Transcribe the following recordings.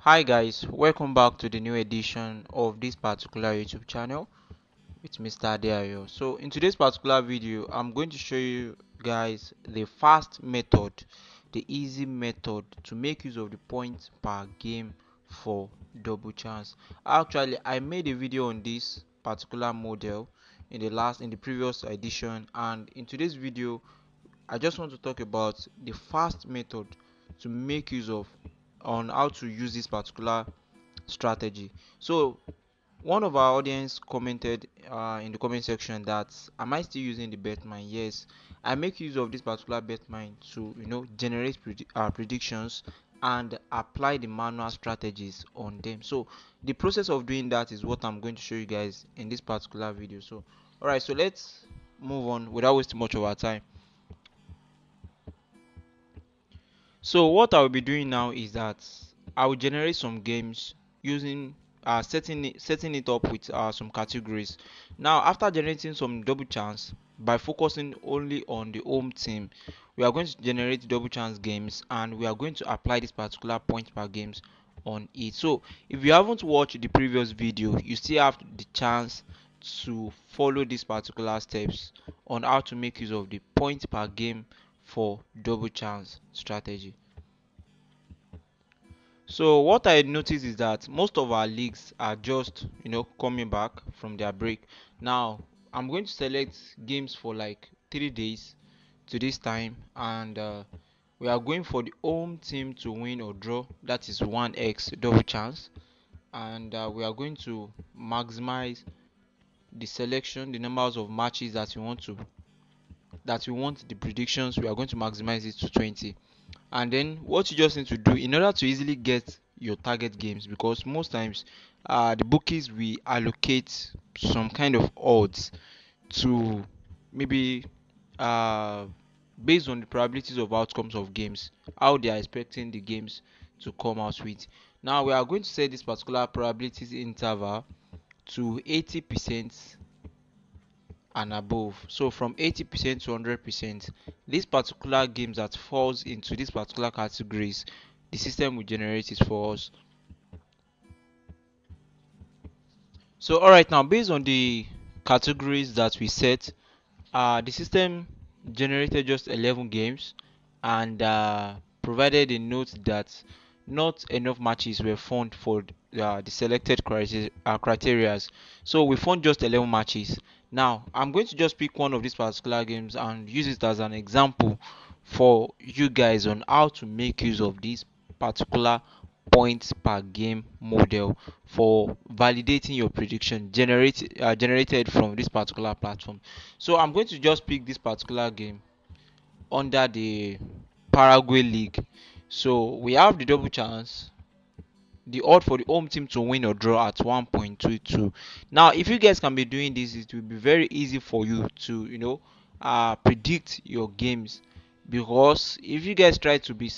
Hi guys, welcome back to the new edition of this particular YouTube channel. It's Mr. Adeayo. So in today's particular video, I'm going to show you guys the fast method, the easy method to make use of the points per game for double chance. Actually, I made a video on this particular model in the previous edition, and in today's video I just want to talk about the fast method to make use of on how to use this particular strategy. So one of our audience commented in the comment section that am I still using the betmine? Yes, I make use of this particular betmine to generate predictions and apply the manual strategies on them. So the process of doing that is what I'm going to show you guys in this particular video. So all right, so let's move on without wasting much of our time. So what I will be doing now is that I will generate some games using setting it up with some categories. Now after generating some double chance by focusing only on the home team, we are going to generate double chance games and we are going to apply this particular point per games on it. So if you haven't watched the previous video, you still have the chance to follow these particular steps on how to make use of the point per game for double chance strategy. So what I noticed is that most of our leagues are just coming back from their break. Now I'm going to select games for like 3 days to this time, and we are going for the home team to win or draw. That is 1x double chance, and we are going to maximize the selection, the numbers of matches that we want the predictions. We are going to maximize it to 20. And then what you just need to do in order to easily get your target games, because most times the bookies will allocate some kind of odds to maybe uh, based on the probabilities of outcomes of games, how they are expecting the games to come out with. Now we are going to set this particular probabilities interval to 80% and above. So from 80% to 100%, these particular games that falls into these particular categories, the system will generate it for us. So alright, now based on the categories that we set, the system generated just 11 games and provided a note that not enough matches were found for the selected criteria. So we found just 11 matches. Now I'm going to just pick one of these particular games and use it as an example for you guys on how to make use of this particular points per game model for validating your prediction generated from this particular platform. So I'm going to just pick this particular game under the Paraguay League. So we have the double chance, the odd for the home team to win or draw at 1.22. Now if you guys can be doing this, it will be very easy for you to predict your games, because if you guys try to be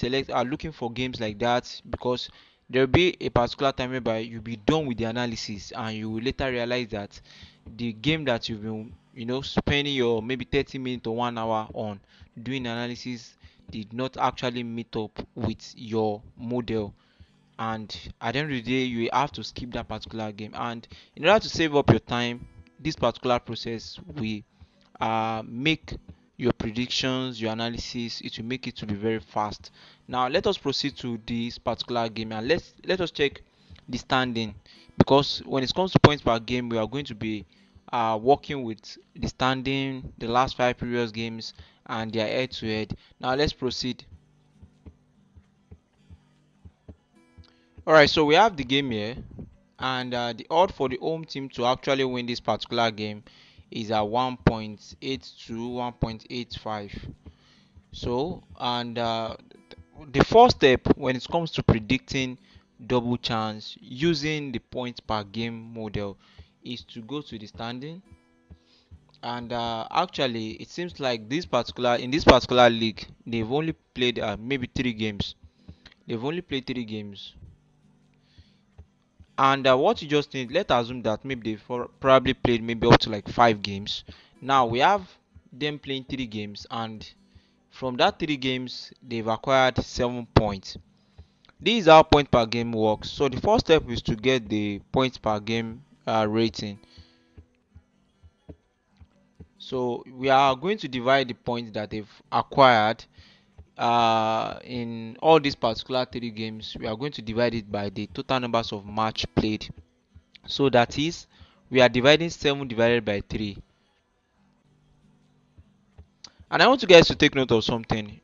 looking for games like that, because there will be a particular time whereby you'll be done with the analysis and you will later realize that the game that you've been spending your maybe 30 minutes or 1 hour on doing analysis did not actually meet up with your model, and at the end of the day you have to skip that particular game. And in order to save up your time, this particular process will make your predictions, your analysis, it will make it to be very fast. Now let us proceed to this particular game and let us check the standing, because when it comes to points per game we are going to be working with the standing, the last 5 previous games and their head to head. Now let's proceed. Alright, so we have the game here, and the odd for the home team to actually win this particular game is at 1.82, 1.85. So, and the first step when it comes to predicting double chance using the points per game model is to go to the standing. And actually it seems like in this particular league they've only played maybe 3 games. They've only played 3 games. And what you just need, let's assume that maybe probably played maybe up to like 5 games. Now we have them playing 3 games, and from that 3 games they've acquired 7 points. This is how point per game works. So the first step is to get the points per game rating. So we are going to divide the points that they've acquired in all these particular three games. We are going to divide it by the total numbers of match played. So that is, we are dividing 7 divided by 3. And I want you guys to take note of something.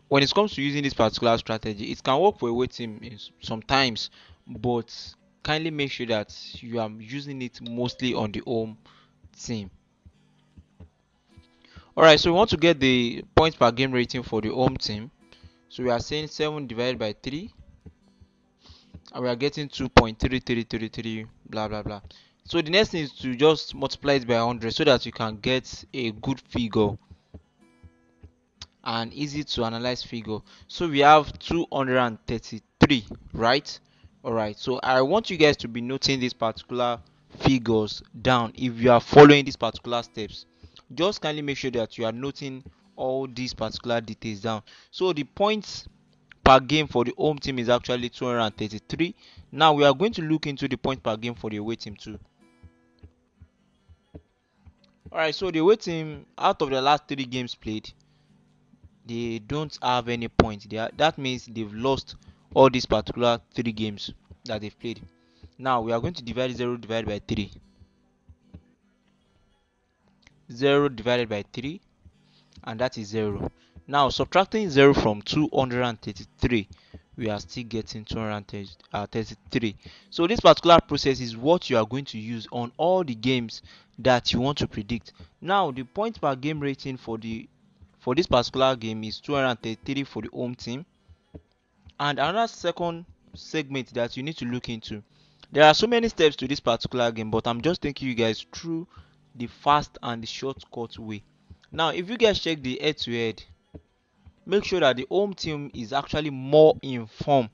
When it comes to using this particular strategy, it can work for away team sometimes, but kindly make sure that you are using it mostly on the home team. Alright, so we want to get the points per game rating for the home team. So we are saying 7 divided by 3, and we are getting 2.3333 blah blah blah. So the next thing is to just multiply it by 100 so that you can get a good figure, an easy to analyze figure. So we have 233, right? Alright, so I want you guys to be noting these particular figures down. If you are following these particular steps, just kindly make sure that you are noting all these particular details down. So the points per game for the home team is actually 233. Now we are going to look into the point per game for the away team too. Alright, so the away team, out of the last 3 games played, they don't have any points. That means they've lost all these particular 3 games that they've played. Now we are going to divide 0 divided by 3. 0 divided by 3, and that is 0. Now subtracting 0 from 233, we are still getting 233. So this particular process is what you are going to use on all the games that you want to predict. Now the point per game rating for this particular game is 233 for the home team. And another second segment that you need to look into, there are so many steps to this particular game, but I'm just taking you guys through the fast and the shortcut way. Now if you guys check the head to head, make sure that the home team is actually more informed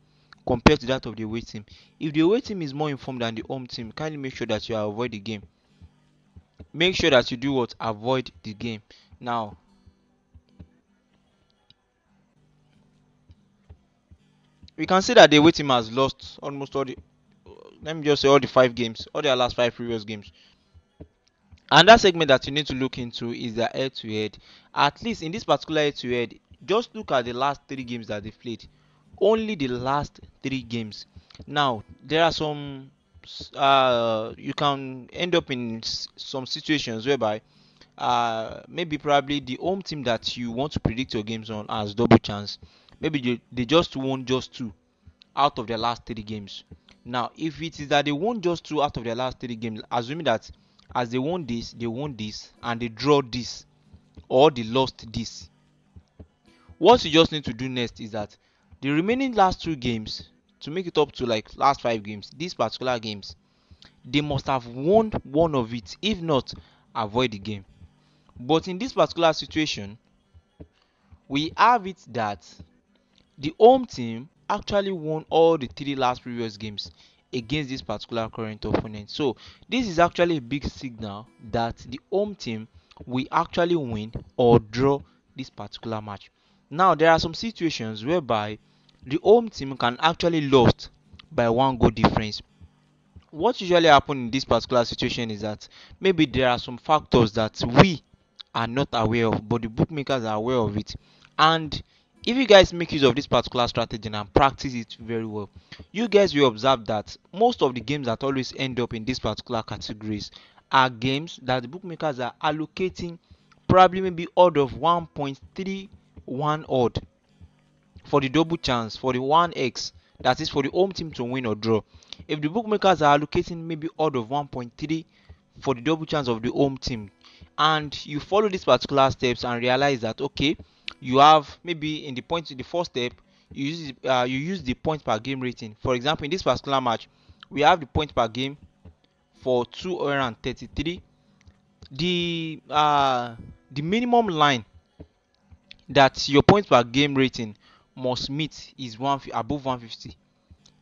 compared to that of the away team. If the away team is more informed than the home team, kindly make sure that you avoid the game. Make sure that you do what? Avoid the game. Now we can see that the away team has lost almost all the, let me just say, all the 5 games, all their last 5 previous games. And that segment that you need to look into is the head to head. At least in this particular head to head, just look at the last 3 games that they played. Only the last 3 games. Now there are some you can end up in some situations whereby maybe probably the home team that you want to predict your games on has double chance. Maybe they just won just 2 out of their last 3 games. Now if it is that they won just 2 out of their last 3 games, assuming that as they won this and they draw this, or they lost this, what you just need to do next is that the remaining last 2 games, to make it up to like last 5 games, these particular games, they must have won one of it. If not, avoid the game. But in this particular situation, we have it that the home team actually won all the 3 last previous games against this particular current opponent. So this is actually a big signal that the home team will actually win or draw this particular match. Now there are some situations whereby the home team can actually lose by 1 goal difference. What usually happens in this particular situation is that maybe there are some factors that we are not aware of, but the bookmakers are aware of it. And if you guys make use of this particular strategy and practice it very well, you guys will observe that most of the games that always end up in these particular categories are games that the bookmakers are allocating probably maybe odd of 1.31 odd for the double chance, for the 1x, that is for the home team to win or draw. If the bookmakers are allocating maybe odd of 1.3 for the double chance of the home team, and you follow these particular steps and realize that okay, you have maybe in the first step, you use the point per game rating. For example, in this particular match, we have the point per game for 233. The minimum line that your points per game rating must meet is above 150.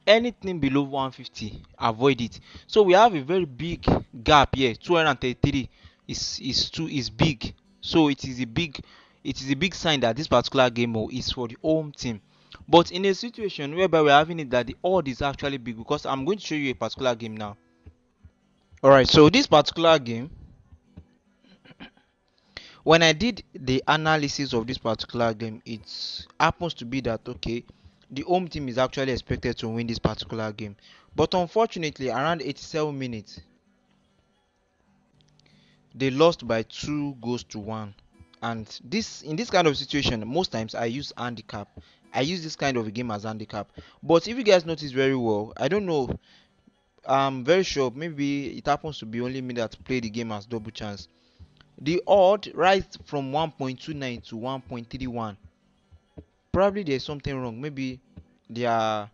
Anything below 150, avoid it. So we have a very big gap here. 233 is big. So it is a big sign that this particular game is for the home team. But in a situation whereby we're having it that the odd is actually big, because I'm going to show you a particular game now. Alright, so this particular game, when I did the analysis of this particular game, it happens to be that okay, the home team is actually expected to win this particular game. But unfortunately, around 87 minutes, they lost by 2 goals to 1. And this, in this kind of situation, most times I use handicap. I use this kind of a game as handicap. But if you guys notice very well, I don't know, I'm very sure maybe it happens to be only me that play the game as double chance. The odd rise from 1.29 to 1.31. Probably there's something wrong. Maybe they are,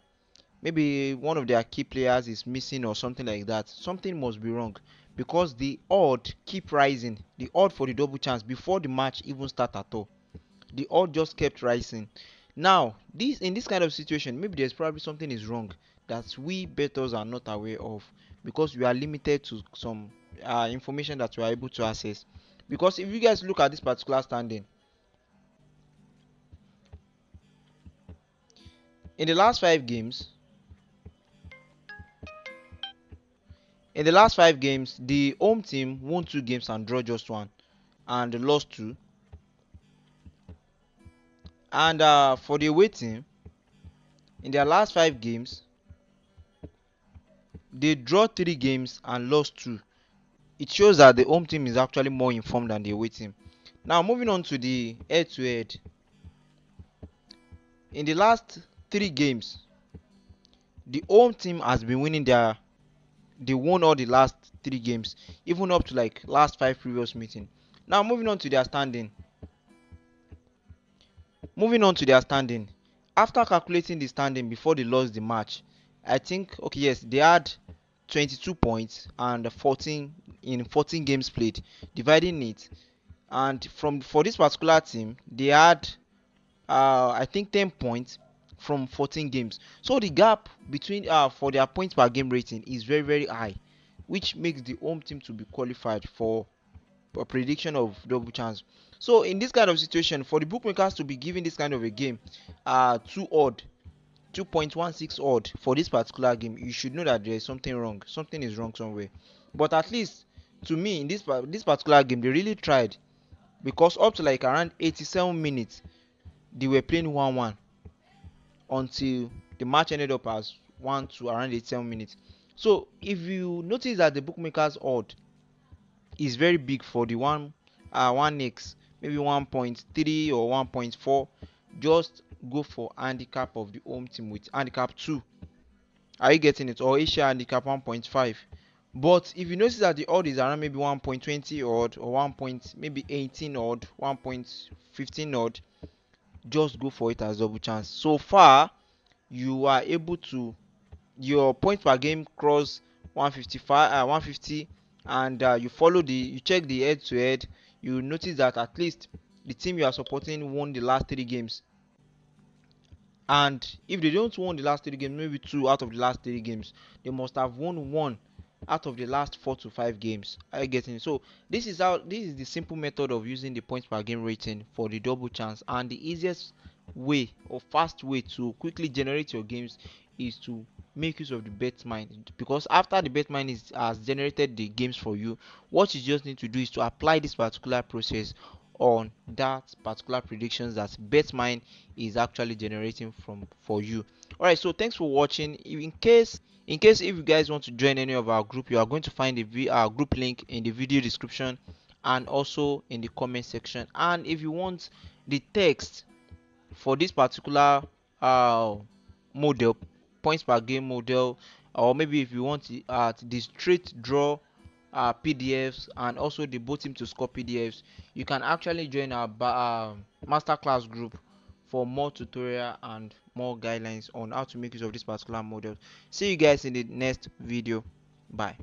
maybe one of their key players is missing or something like that. Something must be wrong, because the odd keep rising. The odd for the double chance before the match even start at all, the odd just kept rising. Now this, in this kind of situation, maybe there's probably something is wrong that we bettors are not aware of, because we are limited to some information that we are able to access. Because if you guys look at this particular standing, in the last 5 games, the home team won 2 games and draw just one, and lost 2. And for the away team, in their last 5 games, they draw 3 games and lost 2. It shows that the home team is actually more informed than the away team. Now moving on to the head-to-head, in the last 3 games, the home team has been winning their, they won all the last 3 games, even up to like last 5 previous meeting. Now moving on to their standing, after calculating the standing before they lost the match, I think okay, yes, they had 22 points and 14 in 14 games played, dividing it. And from for this particular team, they had I think 10 points from 14 games. So the gap between for their points per game rating is very very high, which makes the home team to be qualified for a prediction of double chance. So in this kind of situation, for the bookmakers to be giving this kind of a game, 2 odd, 2.16 odd for this particular game, you should know that there is something wrong. Something is wrong somewhere. But at least to me, in this particular game, they really tried, because up to like around 87 minutes, they were playing 1-1 until the match ended up as 1 to around 87 minutes. So if you notice that the bookmakers odd is very big for the 1x, maybe 1.3 or 1.4, just go for handicap of the home team with handicap 2. Are you getting it? Or Asia handicap 1.5. But if you notice that the odd is around maybe 1.20 odd, or 1 maybe 18 odd, 1.15 odd, just go for it as double chance. So far you are able to, your point per game cross 155 150, and you check the head to head, you notice that at least the team you are supporting won the last 3 games. And if they don't won the last 3 games, maybe 2 out of the last 3 games, they must have won 1 out of the last 4 to 5 games. Are you getting it? So this is the simple method of using the points per game rating for the double chance, and the easiest way or fast way to quickly generate your games is to make use of the bet mine. Because after the bet mine has generated the games for you, what you just need to do is to apply this particular process on that particular predictions that betmine is actually generating from for you. All right, so thanks for watching. In case if you guys want to join any of our group, you are going to find our group link in the video description and also in the comment section. And if you want the text for this particular uh model, points per game model, or maybe if you want the straight draw PDFs, and also the both team to score PDFs, you can actually join our masterclass group for more tutorial and more guidelines on how to make use of this particular model. See you guys in the next video. Bye.